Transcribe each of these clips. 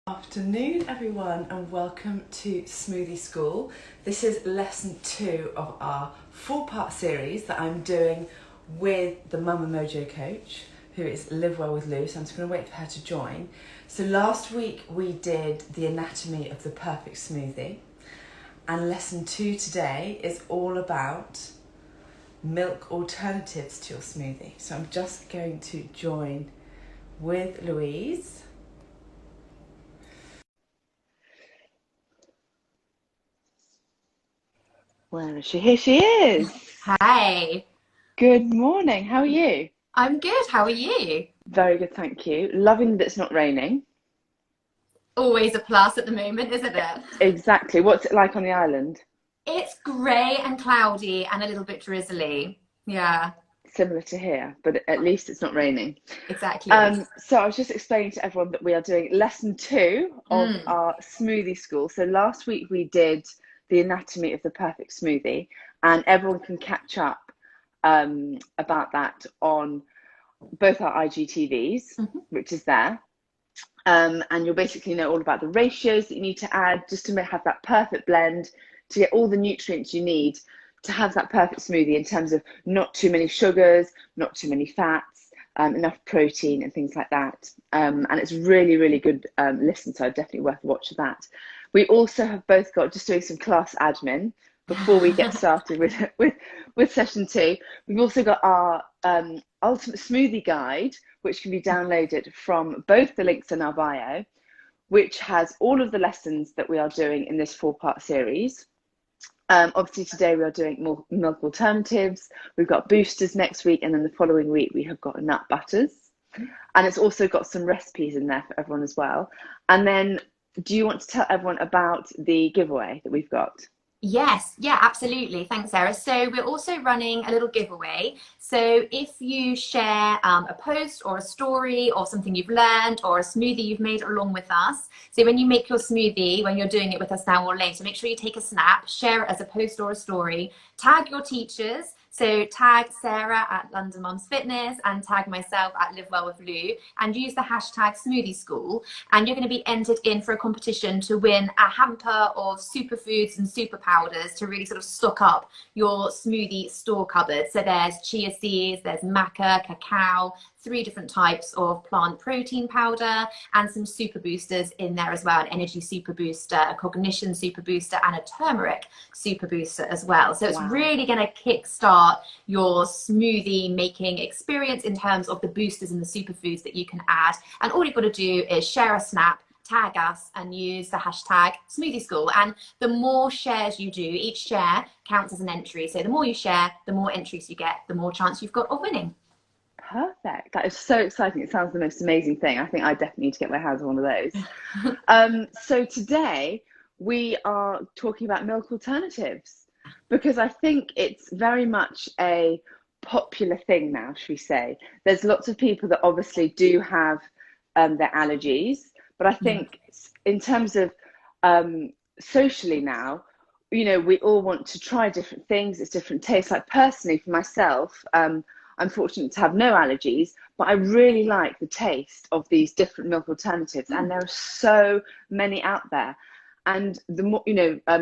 Afternoon everyone and welcome to Smoothie School. This is lesson 2 of our 4-part series that I'm doing with the Mama Mojo coach, who is Live Well with Lou, so I'm just going to wait for her to join. So last week we did the anatomy of the perfect smoothie, and lesson 2 today is all about milk alternatives to your smoothie. So I'm just going to join with Louise. Where is she? Here she is. Hi, Good morning. How are you? I'm good. How are you? Very good, thank you. Loving that it's not raining. Always a plus at the moment, isn't it? Exactly. What's it like on the island? It's grey and cloudy and a little bit drizzly. Yeah, Similar to here, but at least it's not raining. exactly. So I was just explaining to everyone that we are doing lesson 2 of Mm. our smoothie school. So last week we did the anatomy of the perfect smoothie, and everyone can catch up about that on both our IGTVs, Mhm. which is there. And you'll basically know all about the ratios that you need to add just to have that perfect blend to get all the nutrients you need to have that perfect smoothie in terms of not too many sugars, not too many fats, enough protein and things like that. And it's really, really good listen, so definitely worth a watch of that. We also have both got, just doing some class admin before we get started with session 2. We've also got our ultimate smoothie guide, which can be downloaded from both the links in our bio, which has all of the lessons that we are doing in this 4-part series. Obviously today we are doing milk alternatives. We've got boosters next week, and then the following week we have got nut butters, and it's also got some recipes in there for everyone as well. And then, do you want to tell everyone about the giveaway that we've got? Yes, yeah, absolutely. Thanks, Sarah. So we're also running a little giveaway. So if you share a post or a story or something you've learned or a smoothie you've made along with us. So when you make your smoothie, when you're doing it with us now or later, make sure you take a snap, share it as a post or a story, tag your teachers. So tag Sarah at London Mums Fitness and tag myself at Live Well with Lou, and use the hashtag Smoothie School. And you're going to be entered in for a competition to win a hamper of superfoods and super powders to really sort of stock up your smoothie store cupboard. So there's chia seeds, there's maca, cacao, 3 different types of plant protein powder, and some super boosters in there as well, an energy super booster, a cognition super booster, and a turmeric super booster as well. So it's Wow. really going to kickstart your smoothie making experience in terms of the boosters and the superfoods that you can add. And all you've got to do is share a snap, tag us, and use the hashtag Smoothie School. And the more shares you do, each share counts as an entry. So the more you share, the more entries you get, the more chance you've got of winning. Perfect. That is so exciting. It sounds the most amazing thing. I think I definitely need to get my hands on one of those. So today we are talking about milk alternatives, because I think it's very much a popular thing now, should we say. There's lots of people that obviously do have their allergies, but I Yeah. think in terms of socially now, we all want to try different things. It's different tastes. Like personally, for myself, I'm fortunate to have no allergies, but I really like the taste of these different milk alternatives, and there are so many out there. And the more,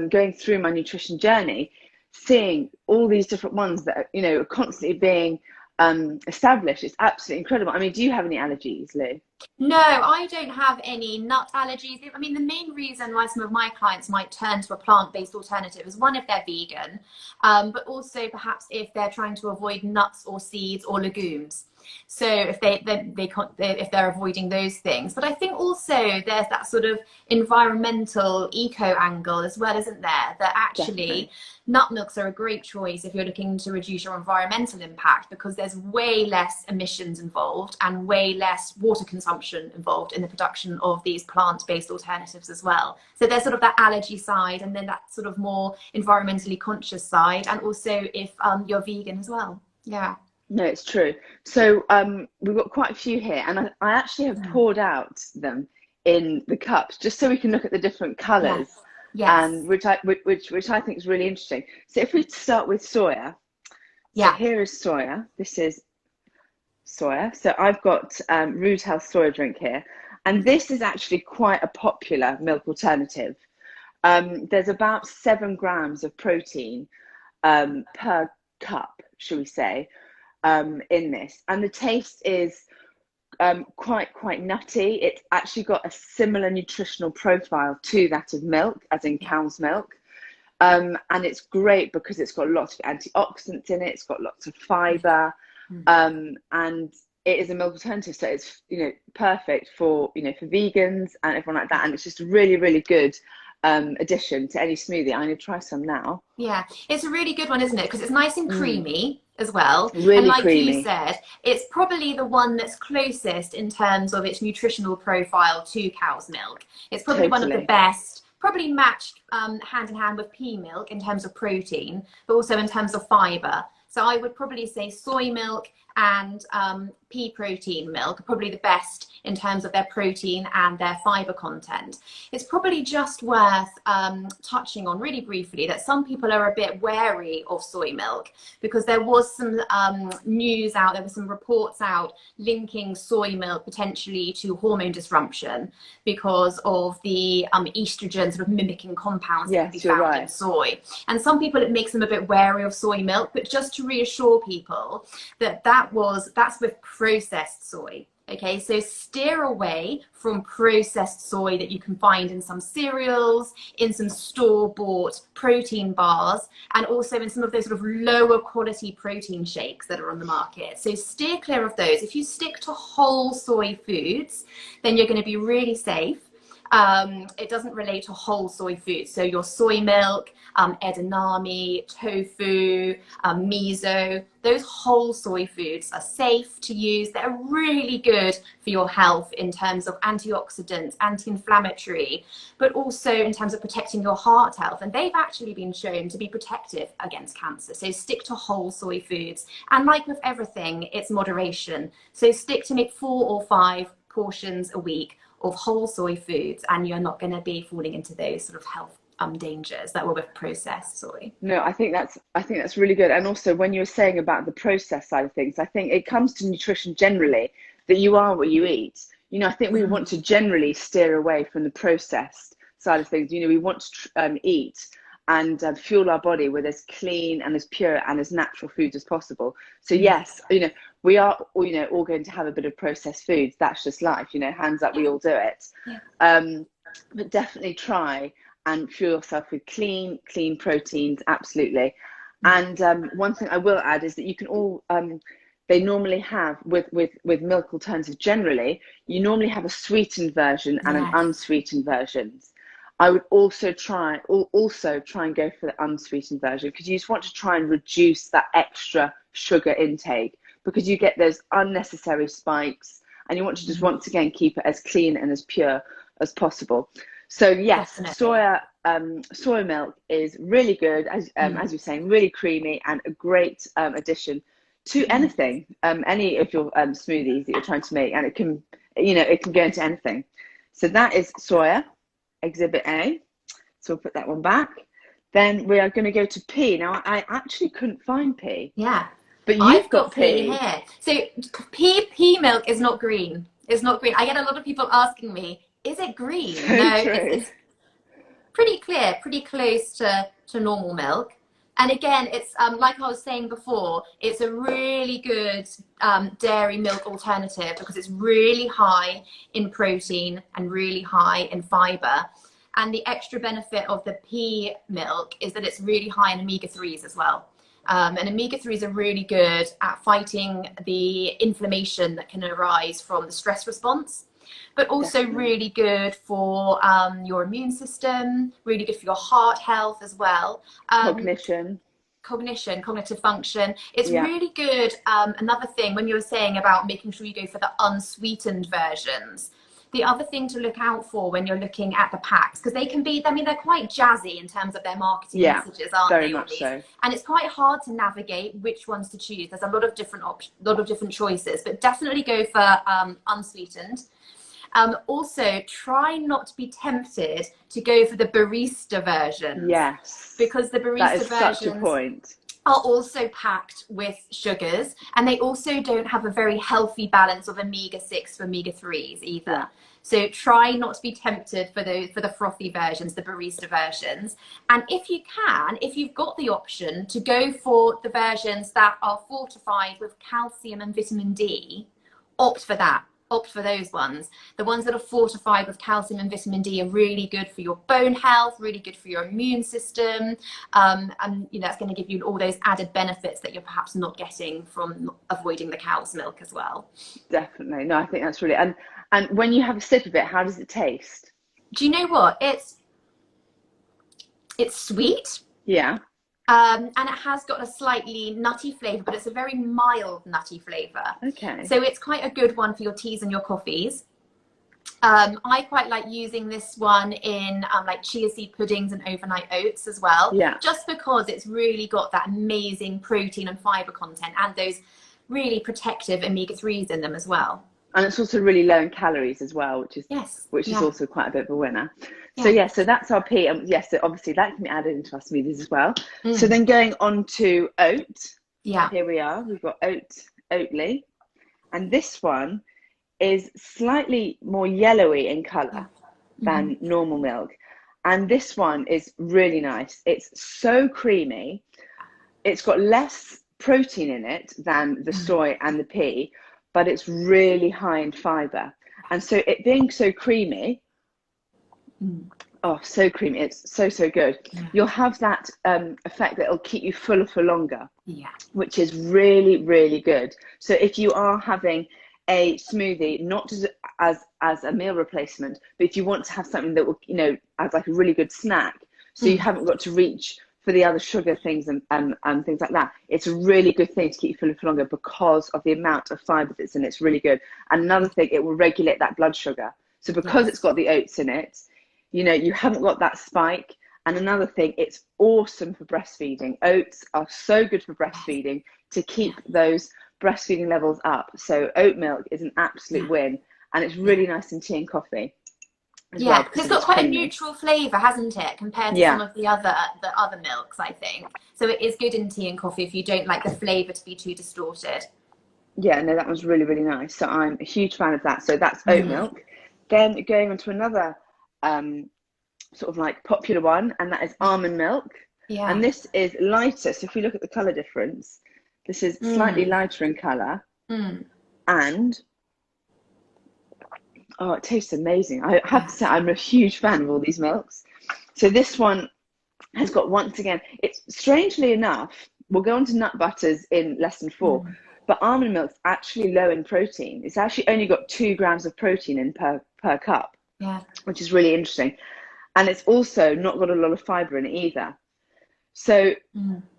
going through my nutrition journey, seeing all these different ones that are constantly being established, it's absolutely incredible. I mean, do you have any allergies, Lou? No, I don't have any nut allergies. I mean, the main reason why some of my clients might turn to a plant-based alternative is one, if they're vegan, but also perhaps if they're trying to avoid nuts or seeds or legumes. So if they can't, if they're avoiding those things. But I think also there's that sort of environmental eco angle as well, isn't there? That Definitely. actually nut milks are a great choice if you're looking to reduce your environmental impact, because there's way less emissions involved and way less water consumption involved in the production of these plant-based alternatives as well. So there's sort of that allergy side, and then that sort of more environmentally conscious side, and also if you're vegan as well. Yeah. No, it's true. So we've got quite a few here, and I actually have Mm. poured out them in the cups just so we can look at the different colours, Yes. and Yes. which I think is really interesting. So if we start with soya, so Yeah. here is soya. This is soya. So I've got Rude Health soya drink here, And this is actually quite a popular milk alternative. There's about 7 grams of protein per cup, should we say, in this. And the taste is quite nutty. It's actually got a similar nutritional profile to that of milk, as in cow's milk. And it's great because it's got lots of antioxidants in it. It's got lots of fibre, and it is a milk alternative. So it's, perfect for, for vegans and everyone like that. And it's just a really, really good addition to any smoothie. I'm going to try some now. Yeah, it's a really good one, isn't it? Because it's nice and creamy as well. Really and like creamy. You said, it's probably the one that's closest in terms of its nutritional profile to cow's milk. It's probably one of the best, probably matched hand in hand with pea milk in terms of protein, but also in terms of fibre. So I would probably say soy milk and pea protein milk are probably the best in terms of their protein and their fibre content. It's probably just worth touching on really briefly that some people are a bit wary of soy milk because there was some news out, there were some reports out linking soy milk potentially to hormone disruption because of the estrogen sort of mimicking compounds that can be found in soy. And some people, it makes them a bit wary of soy milk, but just to reassure people that that's with processed soy. Okay, so steer away from processed soy that you can find in some cereals, in some store-bought protein bars, and also in some of those sort of lower quality protein shakes that are on the market. So steer clear of those. If you stick to whole soy foods, then you're going to be really safe. It doesn't relate to whole soy foods. So your soy milk, edamame, tofu, miso, those whole soy foods are safe to use. They're really good for your health in terms of antioxidants, anti-inflammatory, but also in terms of protecting your heart health. And they've actually been shown to be protective against cancer. So stick to whole soy foods. And like with everything, it's moderation. So stick to make 4 or 5 portions a week of whole soy foods, and you're not going to be falling into those sort of health dangers that were with processed soy. No, I think that's really good. And also when you were saying about the processed side of things, I think it comes to nutrition generally, that you are what you eat. I think we want to generally steer away from the processed side of things. We want to eat and fuel our body with as clean and as pure and as natural foods as possible. So yes, we are all going to have a bit of processed foods. That's just life, hands up, we all do it. But definitely try and fuel yourself with clean proteins, absolutely. And one thing I will add is that you can all they normally have with milk alternatives generally, you normally have a sweetened version and an unsweetened version. I would also try and go for the unsweetened version because you just want to try and reduce that extra sugar intake because you get those unnecessary spikes, and you want to just once again keep it as clean and as pure as possible. So yes, soy milk is really good, as you're saying, really creamy and a great addition to anything, any of your smoothies that you're trying to make, and it can go into anything. So that is soya. Exhibit A. So we'll put that one back. Then we are going to go to pea. Now I actually couldn't find pea. Yeah. But you've got pea here. So pea milk is not green. It's not green. I get a lot of people asking me, is it green? So no, true. It's pretty clear, pretty close to normal milk. And again, it's like I was saying before, it's a really good dairy milk alternative because it's really high in protein and really high in fibre. And the extra benefit of the pea milk is that it's really high in omega-3s as well. And omega-3s are really good at fighting the inflammation that can arise from the stress response, but also really good for your immune system, really good for your heart health as well. Cognitive function. It's really good. Another thing, when you were saying about making sure you go for the unsweetened versions, the other thing to look out for when you're looking at the packs, because they can be, they're quite jazzy in terms of their marketing messages, aren't they? Very much so. And it's quite hard to navigate which ones to choose. There's a lot of different choices, but definitely go for unsweetened. Also, try not to be tempted to go for the barista version. Yes. Because the barista version. That is such a point. are also packed with sugars, and they also don't have a very healthy balance of omega-6 for omega-3s either. Yeah. So try not to be tempted for the frothy versions, the barista versions. And if you can, if you've got the option to go for the versions that are fortified with calcium and vitamin D, opt for that. Opt for those ones. The ones that are fortified with calcium and vitamin D are really good for your bone health, really good for your immune system, and it's going to give you all those added benefits that you're perhaps not getting from avoiding the cow's milk as well. Definitely. No, I think that's really, and when you have a sip of it, how does it taste? Do you know what? It's sweet. Yeah. And it has got a slightly nutty flavour, but it's a very mild nutty flavour. Okay. So it's quite a good one for your teas and your coffees. I quite like using this one in like chia seed puddings and overnight oats as well. Yeah. Just because it's really got that amazing protein and fibre content and those really protective omega-3s in them as well. And it's also really low in calories as well, which is yeah. also quite a bit of a winner. So so that's our pea. Yes, so obviously that can be added into our smoothies as well. So then going on to oat. Yeah. Here we are. We've got Oatly, and this one is slightly more yellowy in colour than normal milk. And this one is really nice. It's so creamy. It's got less protein in it than the soy and the pea, but it's really high in fibre. And so it being so creamy, oh, so creamy, it's so good. Yeah. You'll have that effect that it'll keep you fuller for longer, which is really, really good. So if you are having a smoothie, not as a meal replacement, but if you want to have something that will, as like a really good snack, so you haven't got to reach for the other sugar things and things like that, it's a really good thing to keep you fuller for longer because of the amount of fibre that's in it. It's really good. And another thing, it will regulate that blood sugar. So because it's got the oats in it, you haven't got that spike. And another thing, it's awesome for breastfeeding. Oats are so good for breastfeeding to keep those breastfeeding levels up. So oat milk is an absolute win, and it's really nice in tea and coffee. Yeah, it's got quite a neutral flavour, hasn't it, compared to some of the other milks, I think. So it is good in tea and coffee if you don't like the flavour to be too distorted. Yeah, no, that was really, really nice. So I'm a huge fan of that. So that's oat milk. Then going on to another sort of like popular one, and that is almond milk. Yeah. And this is lighter. So if you look at the colour difference, this is slightly lighter in colour. And oh, it tastes amazing. I have to say, I'm a huge fan of all these milks. So this one has got, once again, it's strangely enough, we'll go on to nut butters in lesson 4, but almond milk's actually low in protein. It's actually only got 2 grams of protein in per cup, which is really interesting. And it's also not got a lot of fibre in it either. So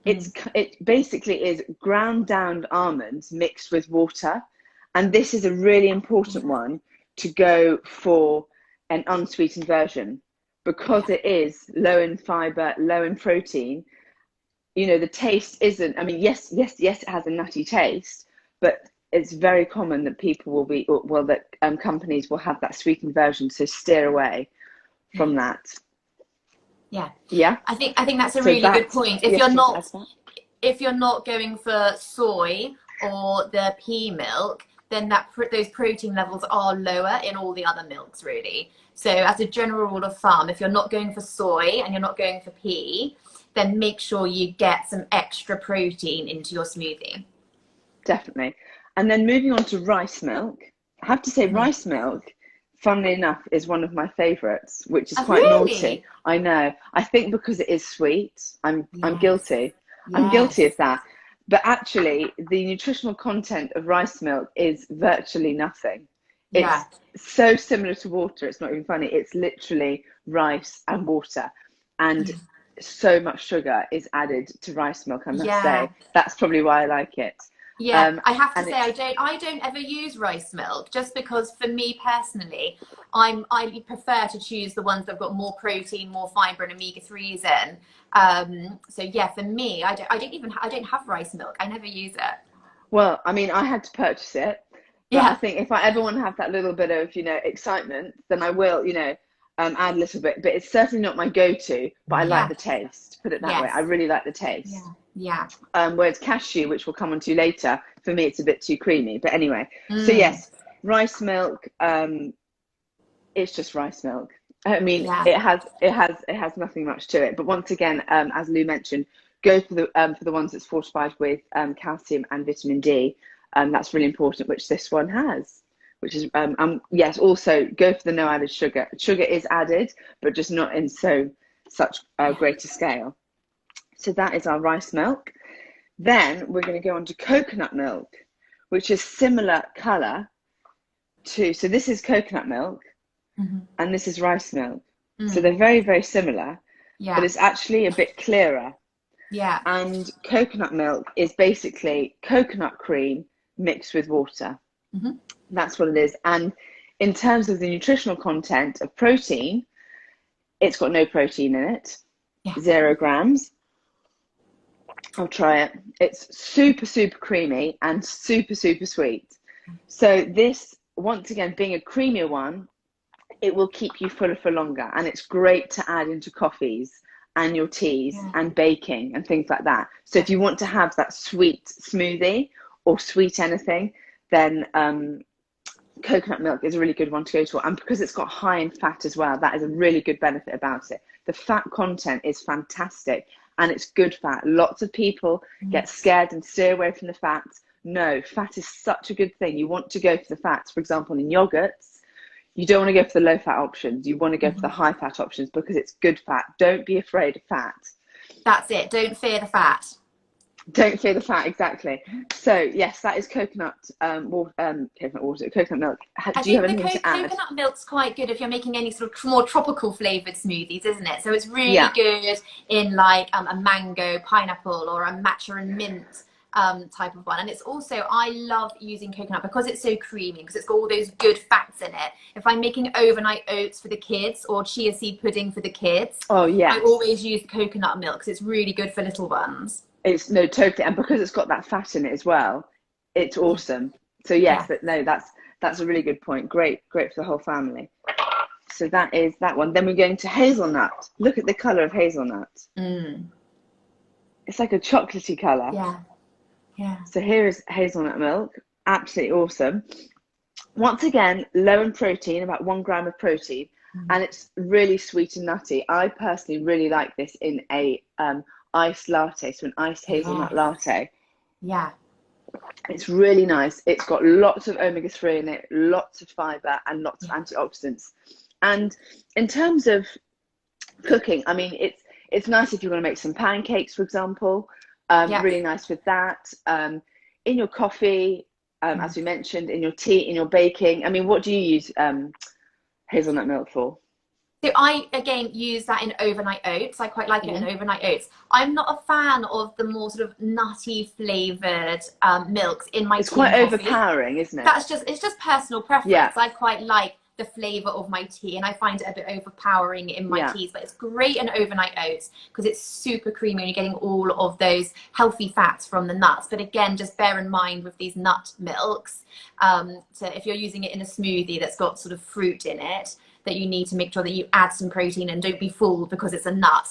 it basically is ground down almonds mixed with water. And this is a really important one to go for an unsweetened version, because it is low in fibre, low in protein. The taste isn't, I mean, yes, it has a nutty taste, but it's very common that people will be, that companies will have that sweetened version, so steer away from that. Yeah. I think that's a really good point. If you're not going for soy or the pea milk, then those protein levels are lower in all the other milks, really. So as a general rule of thumb, if you're not going for soy and you're not going for pea, then make sure you get some extra protein into your smoothie. Definitely. And then moving on to rice milk, I have to say rice milk, funnily enough, is one of my favourites, which is quite naughty. I know. I think because it is sweet, I'm guilty. I'm guilty of that. But actually, the nutritional content of rice milk is virtually nothing. It's so similar to water. It's not even funny. It's literally rice and water. And so much sugar is added to rice milk, I must say. That's probably why I like it. Yeah, I have to say I don't ever use rice milk, just because for me personally, I prefer to choose the ones that've got more protein, more fibre and omega-3s in. So yeah, for me, I don't have rice milk. I never use it. Well, I mean, I had to purchase it. But I think if I ever want to have that little bit of, excitement, then I will, add a little bit, but it's certainly not my go-to, but I like Yeah. the taste, put it that way. Yes. I really like the Yeah. taste. Yeah. Whereas cashew, which we'll come on to later, for me it's a bit too creamy. But anyway, so Mm. yes, rice milk, it's just rice milk. I mean, Yeah. it has nothing much to it. But once again, as Lou mentioned, go for the ones that's fortified with calcium and vitamin D. That's really important, which this one has. Which is yes. Also, go for the no added sugar. Sugar is added, but just not in such a Yeah. greater scale. So that is our rice milk. Then we're going to go on to coconut milk, which is similar colour to. So this is coconut milk, Mm-hmm. and this is rice milk. So Mm. they're very, very similar, but Yeah. it's actually a bit clearer. Yeah. And coconut milk is basically coconut cream mixed with water. Mm-hmm. That's what it is. And in terms of the nutritional content of protein, it's got no protein in it, Yeah. 0 grams. I'll try it. It's super, super creamy and super, super sweet. So this, once again, being a creamier one, it will keep you fuller for longer, and it's great to add into coffees and your teas Yeah. and baking and things like that. So if you want to have that sweet smoothie or sweet anything, then coconut milk is a really good one to go to. And because it's got high in fat as well, that is a really good benefit about it. The fat content is fantastic, and it's good fat. Lots of people get scared and steer away from the fats. No, fat is such a good thing. You want to go for the fats. For example, in yogurts, you don't want to go for the low fat options. You want to go for the high fat options because it's good fat. Don't be afraid of fat. That's it. Don't fear the fat. Don't fear the fat, exactly. So yes, that is coconut coconut milk. I Do you have think the anything to add? coconut milk's quite good if you're making any sort of more tropical flavored smoothies, isn't it? So it's really Yeah. good in like a mango, pineapple, or a matcha and mint type of one. And it's also, I love using coconut because it's so creamy, because it's got all those good fats in it. If I'm making overnight oats for the kids or chia seed pudding for the kids, Oh yes. I always use coconut milk because it's really good for little ones. It's no, totally, and because it's got that fat in it as well, it's awesome. So yes, that's a really good point. Great for the whole family. So that is that one. Then we're going to hazelnut. Look at the colour of hazelnut. Mm. It's like a chocolatey colour. Yeah. Yeah. So here is hazelnut milk. Absolutely awesome. Once again, low in protein, about 1 gram of protein, and it's really sweet and nutty. I personally really like this in a iced latte, so an iced hazelnut latte. Yeah. It's really nice. It's got lots of omega-3 in it, lots of fibre, and lots of antioxidants. And in terms of cooking, I mean, it's nice if you want to make some pancakes, for example. Really nice with that. In your coffee, as we mentioned, in your tea, in your baking. I mean, what do you use hazelnut milk for? So I, again, use that in overnight oats. I quite like it in overnight oats. I'm not a fan of the more sort of nutty flavoured milks in my tea. It's quite and coffee. overpowering, isn't it? It's just personal preference. Yeah. I quite like the flavour of my tea, and I find it a bit overpowering in my teas, but it's great in overnight oats because it's super creamy and you're getting all of those healthy fats from the nuts. But again, just bear in mind with these nut milks, so if you're using it in a smoothie that's got sort of fruit in it, that you need to make sure that you add some protein, and don't be fooled because it's a nut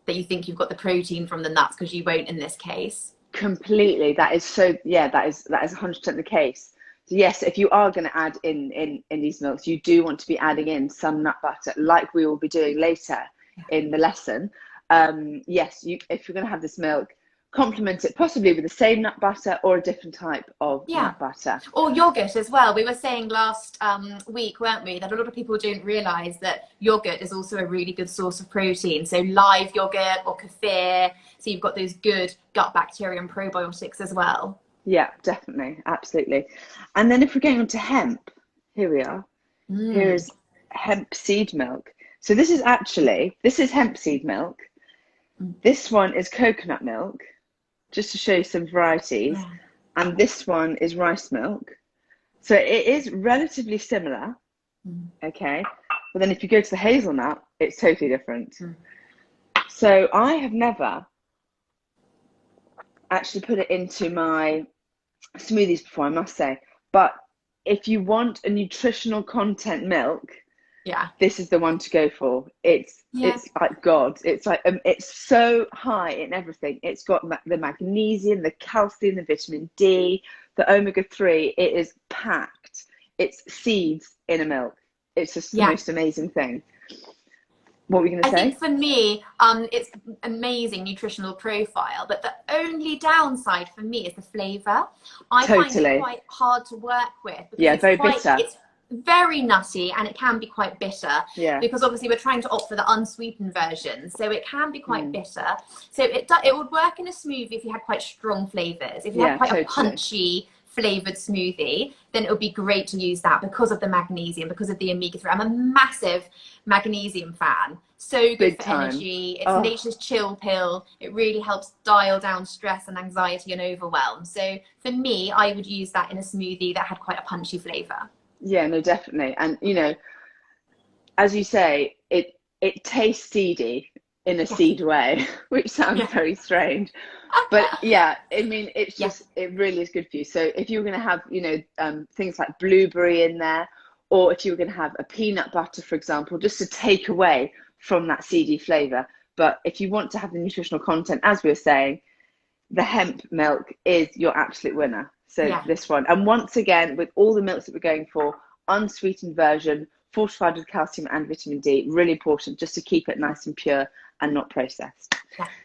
that you think you've got the protein from the nuts, because you won't in this case. Completely. That is so, yeah, that is 100% the case. So yes, if you are going to add in these milks, you do want to be adding in some nut butter, like we will be doing later in the lesson. Yes, if you're going to have this milk, complement it possibly with the same nut butter or a different type of nut butter. Or yogurt as well. We were saying last week, weren't we, that a lot of people don't realise that yogurt is also a really good source of protein. So live yogurt or kefir, so you've got those good gut bacteria and probiotics as well. Yeah, definitely, absolutely. And then if we're going on to hemp, here we are. Here's hemp seed milk. So this is hemp seed milk. This one is coconut milk, just to show you some varieties. And this one is rice milk. So it is relatively similar, okay? But then if you go to the hazelnut, it's totally different. So I have never actually put it into my smoothies before, I must say. But if you want a nutritional content milk, Yeah. this is the one to go for. It's like God. It's like it's so high in everything. It's got the magnesium, the calcium, the vitamin D, the omega-3. It is packed. It's seeds in a milk. It's just the most amazing thing. What were we going to say? I think for me, it's amazing nutritional profile, but the only downside for me is the flavour. I find it quite hard to work with because very bitter. It's very nutty and it can be quite bitter because obviously we're trying to opt for the unsweetened version, so it can be quite bitter. So it would work in a smoothie if you had quite strong flavours. If you had quite a punchy flavoured smoothie, then it would be great to use that because of the magnesium, because of the omega-3. I'm a massive magnesium fan. So good for energy. It's nature's chill pill. It really helps dial down stress and anxiety and overwhelm. So for me, I would use that in a smoothie that had quite a punchy flavour. Yeah, no, definitely. And, you know, as you say, it tastes seedy in a seed way, which sounds very strange. But yeah, I mean, it's just, it really is good for you. So if you were going to have, you know, things like blueberry in there, or if you were going to have a peanut butter, for example, just to take away from that seedy flavour. But if you want to have the nutritional content, as we were saying, the hemp milk is your absolute winner. So this one, and once again, with all the milks that we're going for, unsweetened version, fortified with calcium and vitamin D, really important just to keep it nice and pure and not processed.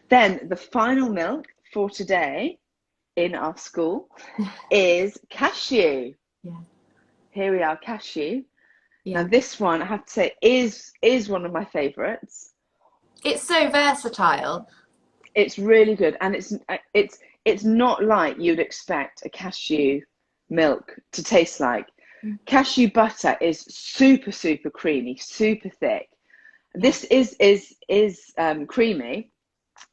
Then the final milk for today in our school is cashew. Here we are, cashew. Now this one, I have to say, is one of my favourites. It's so versatile. It's really good, and it's not like you'd expect a cashew milk to taste like. Cashew butter is super, super creamy, super thick. This is creamy,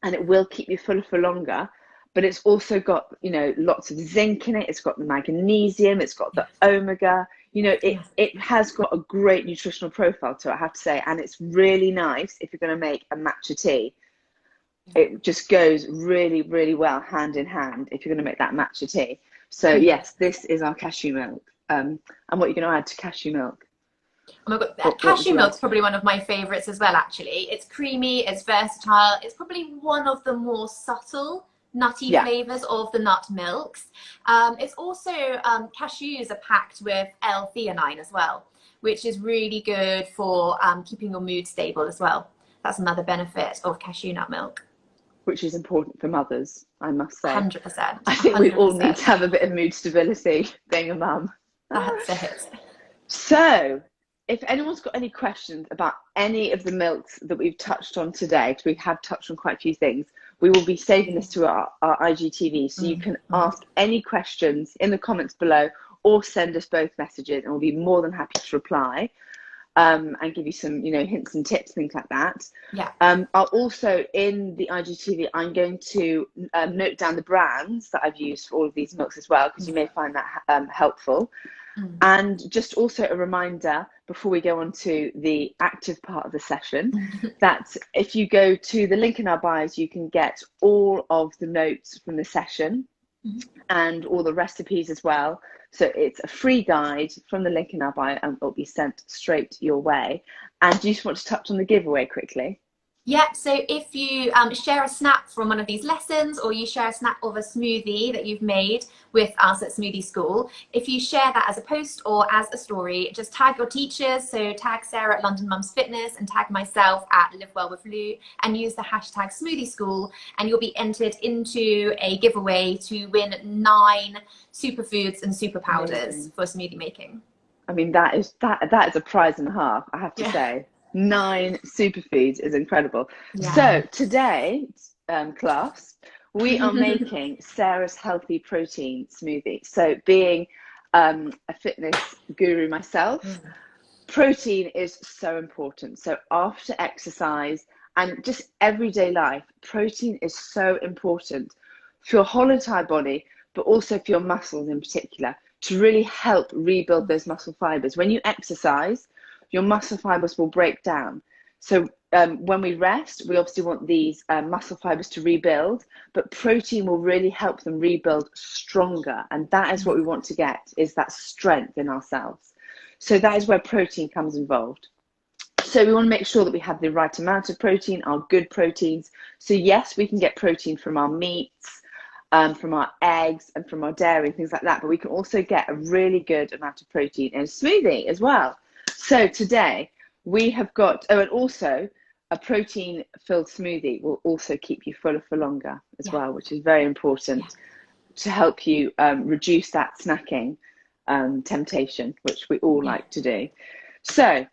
and it will keep you fuller for longer, but it's also got, you know, lots of zinc in it. It's got the magnesium, it's got the omega, you know, it has got a great nutritional profile to it, I have to say. And it's really nice if you're going to make a matcha tea. It just goes really, really well hand in hand if you're going to make that matcha tea. So yes, this is our cashew milk. And what you're going to add to cashew milk? Oh my God, cashew milk's probably one of my favourites as well, actually. It's creamy, it's versatile. It's probably one of the more subtle nutty flavours of the nut milks. It's also, cashews are packed with L-theanine as well, which is really good for keeping your mood stable as well. That's another benefit of cashew nut milk. Which is important for mothers, I must say. 100%. I think we all need to have a bit of mood stability being a mum. That's it. So, if anyone's got any questions about any of the milks that we've touched on today, because we have touched on quite a few things, we will be saving this to our IGTV, so you can ask any questions in the comments below or send us both messages, and we'll be more than happy to reply. And give you some, you know, hints and tips, things like that. I'll also, in the IGTV, I'm going to note down the brands that I've used for all of these milks as well, because you may find that helpful. And just also a reminder, before we go on to the active part of the session, that if you go to the link in our bios, you can get all of the notes from the session and all the recipes as well. So it's a free guide from the link in our bio, and it'll be sent straight your way. And do you just want to touch on the giveaway quickly? Yeah, so if you share a snap from one of these lessons, or you share a snap of a smoothie that you've made with us at Smoothie School, if you share that as a post or as a story, just tag your teachers. So tag Sarah at London Mums Fitness and tag myself at Live Well with Lou, and use the hashtag Smoothie School, and you'll be entered into a giveaway to win 9 superfoods and super powders for smoothie making. I mean, that is a prize and a half, I have to say. 9 superfoods is incredible. So today, class, we are making Sarah's healthy protein smoothie. So being a fitness guru myself, protein is so important. So after exercise and just everyday life, protein is so important for your whole entire body, but also for your muscles in particular, to really help rebuild those muscle fibers. When you exercise, your muscle fibers will break down. So when we rest, we obviously want these muscle fibers to rebuild, but protein will really help them rebuild stronger. And that is what we want to get, is that strength in ourselves. So that is where protein comes involved. So we want to make sure that we have the right amount of protein, our good proteins. So yes, we can get protein from our meats, from our eggs and from our dairy and things like that, but we can also get a really good amount of protein in a smoothie as well. So today we have got, oh, and also a protein filled smoothie will also keep you fuller for longer as well, which is very important to help you reduce that snacking temptation, which we all like to do. So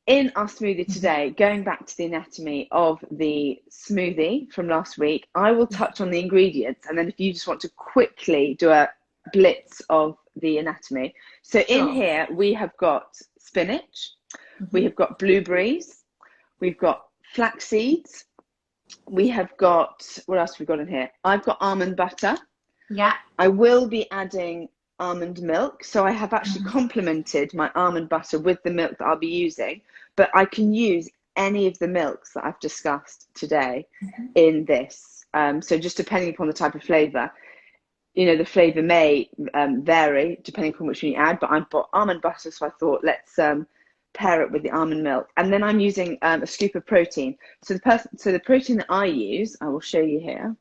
in our smoothie today, going back to the anatomy of the smoothie from last week, I will touch on the ingredients, and then if you just want to quickly do a blitz of the anatomy. So in here we have got spinach, we have got blueberries, we've got flax seeds, we have got, what else have we got in here? I've got almond butter. Yeah. I will be adding almond milk, so I have actually complemented my almond butter with the milk that I'll be using, but I can use any of the milks that I've discussed today in this. So just depending upon the type of flavour, you know, the flavour may vary depending upon which one you add, but I've got almond butter, so I thought let's pair it with the almond milk. And then I'm using a scoop of protein. So the protein that I use, I will show you here,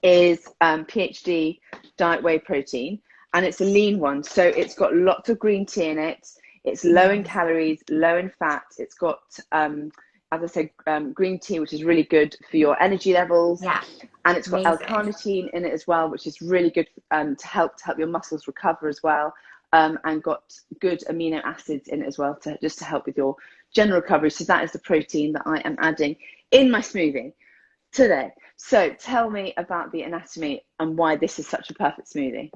is PhD diet whey protein, and it's a lean one, so it's got lots of green tea in it. It's low in calories, low in fat. It's got as I said, green tea, which is really good for your energy levels, and it's got L-carnitine in it as well, which is really good to help your muscles recover as well, and got good amino acids in it as well to help with your general recovery. So that is the protein that I am adding in my smoothie today. So tell me about the anatomy and why this is such a perfect smoothie.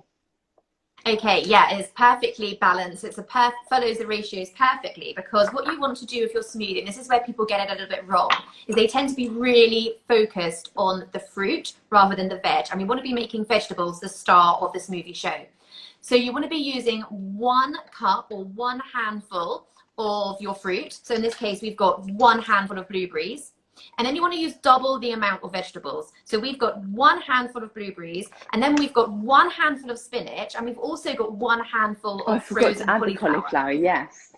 Okay, yeah, it's perfectly balanced. It's follows the ratios perfectly, because what you want to do with your smoothie, and this is where people get it a little bit wrong, is they tend to be really focused on the fruit rather than the veg. And we want to be making vegetables the star of the smoothie show. So you want to be using 1 cup or 1 handful of your fruit. So in this case, we've got 1 handful of blueberries. And then you want to use double the amount of vegetables. So we've got 1 handful of blueberries, and then we've got 1 handful of spinach, and we've also got 1 handful of frozen cauliflower. Yes.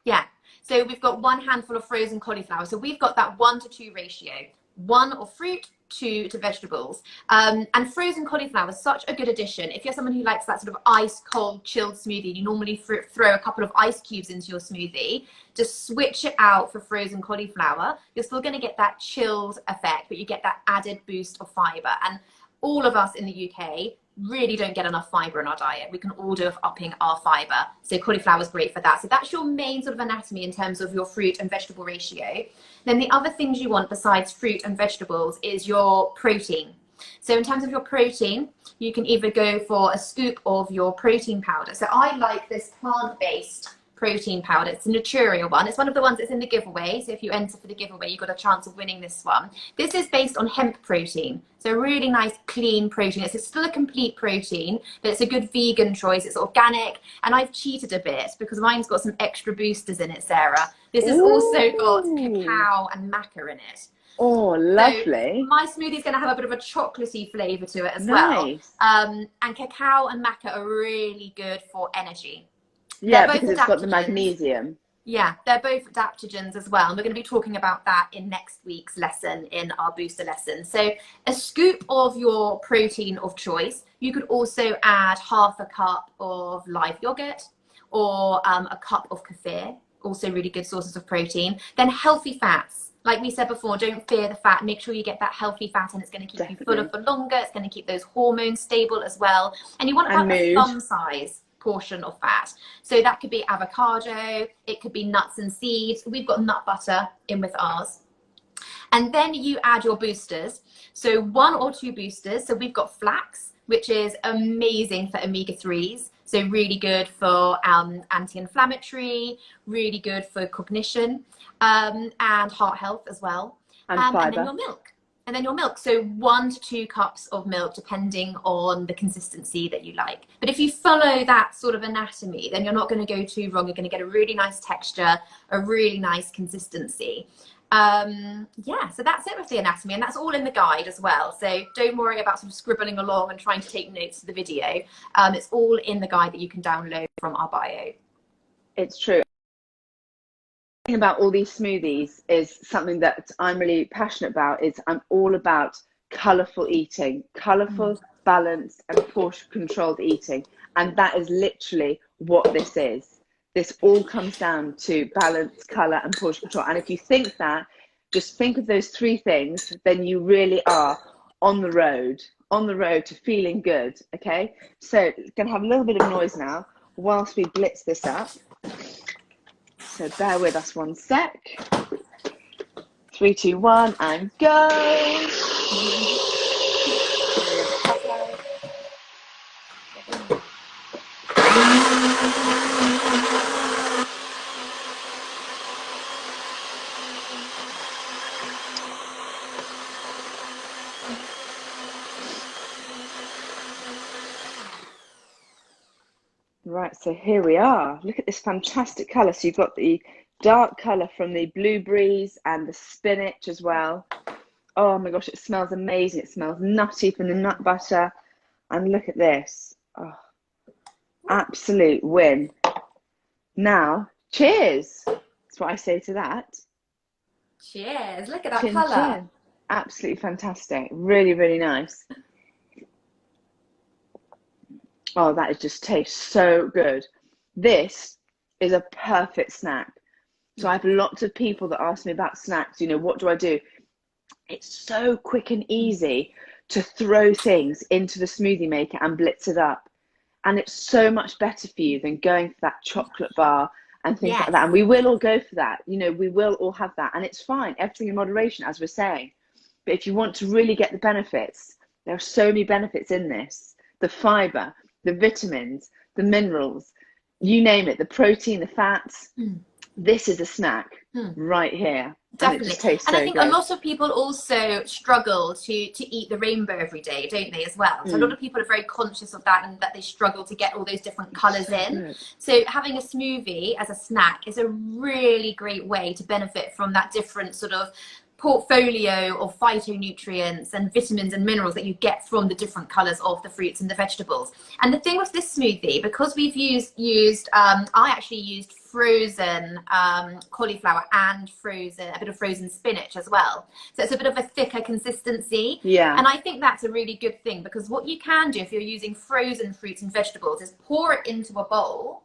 Yeah. So we've got 1 handful of frozen cauliflower. So we've got that 1-to-2 ratio. 1 of fruit, 2 to vegetables. And frozen cauliflower is such a good addition. If you're someone who likes that sort of ice cold chilled smoothie, you normally throw a couple of ice cubes into your smoothie, just switch it out for frozen cauliflower. You're still going to get that chilled effect, but you get that added boost of fibre. And all of us in the UK really don't get enough fibre in our diet. We can all do with upping our fibre. So cauliflower is great for that. So that's your main sort of anatomy in terms of your fruit and vegetable ratio. Then the other things you want besides fruit and vegetables is your protein. So in terms of your protein, you can either go for a scoop of your protein powder. So I like this plant-based protein powder. It's a Natura one. It's one of the ones that's in the giveaway. So if you enter for the giveaway, you've got a chance of winning this one. This is based on hemp protein. So a really nice clean protein. It's still a complete protein, but it's a good vegan choice. It's organic. And I've cheated a bit because mine's got some extra boosters in it, Sarah. This has also got cacao and maca in it. Oh, lovely. So my smoothie's going to have a bit of a chocolatey flavour to it as well. And cacao and maca are really good for energy. Yeah, because it's got the magnesium. Yeah, they're both adaptogens as well. And we're going to be talking about that in next week's lesson, in our booster lesson. So a scoop of your protein of choice. You could also add half a cup of live yogurt or a cup of kefir. Also really good sources of protein. Then healthy fats. Like we said before, don't fear the fat. Make sure you get that healthy fat, and it's going to keep you fuller for longer. It's going to keep those hormones stable as well. And you want about a thumb size portion of fat. So that could be avocado, it could be nuts and seeds. We've got nut butter in with ours. And then you add your boosters. So 1 or 2 boosters. So we've got flax, which is amazing for omega-3s. So really good for anti-inflammatory, really good for cognition, and heart health as well. And fibre. And then your milk. And then your milk, so 1 to 2 cups of milk, depending on the consistency that you like. But if you follow that sort of anatomy, then you're not going to go too wrong. You're going to get a really nice texture, a really nice consistency. Yeah, so that's it with the anatomy, and that's all in the guide as well. So don't worry about sort of scribbling along and trying to take notes of the video. It's all in the guide that you can download from our bio. It's true. thing about all these smoothies is something that I'm really passionate about. Is I'm all about colourful eating, colourful, balanced, and portion controlled eating, and that is literally what this is. This all comes down to balance, colour, and portion control. And if you think that, just think of those three things, then you really are on the road to feeling good. Okay, so gonna have a little bit of noise now whilst we blitz this up. So bear with us one sec. 3, 2, 1, and go. Right, so here we are. Look at this fantastic colour. So you've got the dark colour from the blueberries and the spinach as well. Oh my gosh, it smells amazing. It smells nutty from the nut butter. And look at this. Oh, absolute win. Now, cheers. That's what I say to that. Cheers. Look at that Chin, colour. chin. Absolutely fantastic. Really, really nice. Oh, that is just tastes so good. This is a perfect snack. So I have lots of people that ask me about snacks. You know, what do I do? It's so quick and easy to throw things into the smoothie maker and blitz it up. And it's so much better for you than going for that chocolate bar and things like that. And we will all go for that. You know, we will all have that. And it's fine. Everything in moderation, as we're saying. But if you want to really get the benefits, there are so many benefits in this. The fibre, the vitamins, the minerals, you name it, the protein, the fats. This is a snack right here. Definitely. And it just tastes and so I think good. a lot of people also struggle to eat the rainbow every day, don't they, as well? So a lot of people are very conscious of that, and that they struggle to get all those different colours in. So having a smoothie as a snack is a really great way to benefit from that different sort of portfolio of phytonutrients and vitamins and minerals that you get from the different colors of the fruits and the vegetables. And the thing with this smoothie, because we've I actually used frozen cauliflower and a bit of frozen spinach as well, so it's a bit of a thicker consistency. And I think that's a really good thing, because what you can do if you're using frozen fruits and vegetables is pour it into a bowl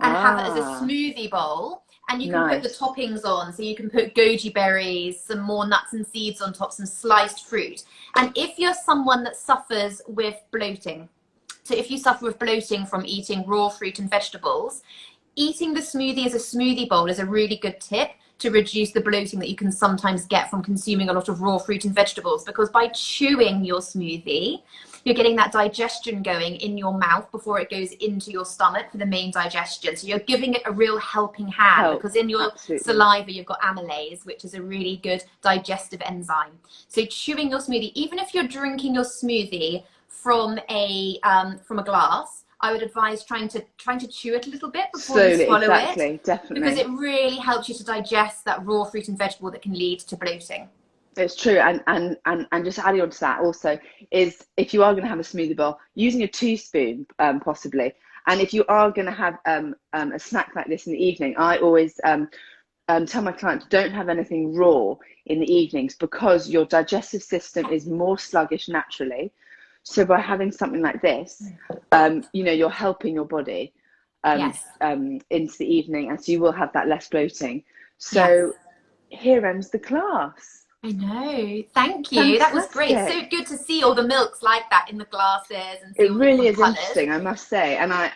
and have it as a smoothie bowl. And you can put the toppings on, so you can put goji berries, some more nuts and seeds on top, some sliced fruit. And if you're someone that suffers with bloating, so if you suffer with bloating from eating raw fruit and vegetables, eating the smoothie as a smoothie bowl is a really good tip to reduce the bloating that you can sometimes get from consuming a lot of raw fruit and vegetables. Because by chewing your smoothie, you're getting that digestion going in your mouth before it goes into your stomach for the main digestion. So you're giving it a real helping hand, because in your saliva, you've got amylase, which is a really good digestive enzyme. So chewing your smoothie, even if you're drinking your smoothie from a glass, I would advise trying to chew it a little bit before you swallow it. Definitely. Because it really helps you to digest that raw fruit and vegetable that can lead to bloating. It's true. And just adding on to that also is, if you are going to have a smoothie bowl, using a teaspoon possibly. And if you are going to have a snack like this in the evening, I always tell my clients, don't have anything raw in the evenings, because your digestive system is more sluggish naturally. So by having something like this, you know, you're helping your body into the evening, and so you will have that less bloating. So here ends the class. I know. Thank you. Fantastic. That was great. So good to see all the milks like that in the glasses, and see it really is colours. Interesting, I must say. And I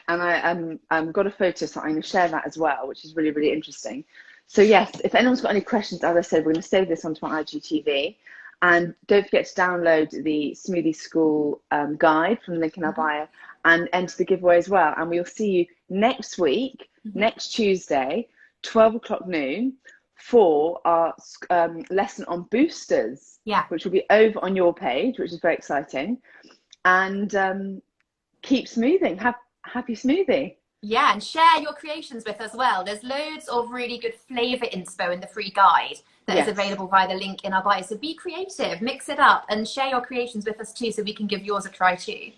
got a photo, so I'm going to share that as well, which is really, really interesting. So yes, if anyone's got any questions, as I said, we're going to save this onto my IGTV. And don't forget to download the Smoothie School guide from the link in our bio, and enter the giveaway as well. And we'll see you next week, next Tuesday, 12 o'clock noon, for our lesson on boosters, which will be over on your page, which is very exciting. And keep smoothing. Happy smoothie. Yeah, and share your creations with us as well. There's loads of really good flavour inspo in the free guide that is available via the link in our bio. So be creative, mix it up, and share your creations with us too, so we can give yours a try too.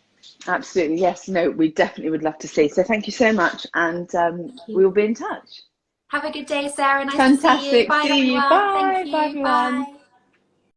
Absolutely. Yes. No, we definitely would love to see. So thank you so much, and we will be in touch. Have a good day, Sarah. Nice to see you. Fantastic. Bye, See you. everyone. Bye. Thank Bye, you. everyone. Bye.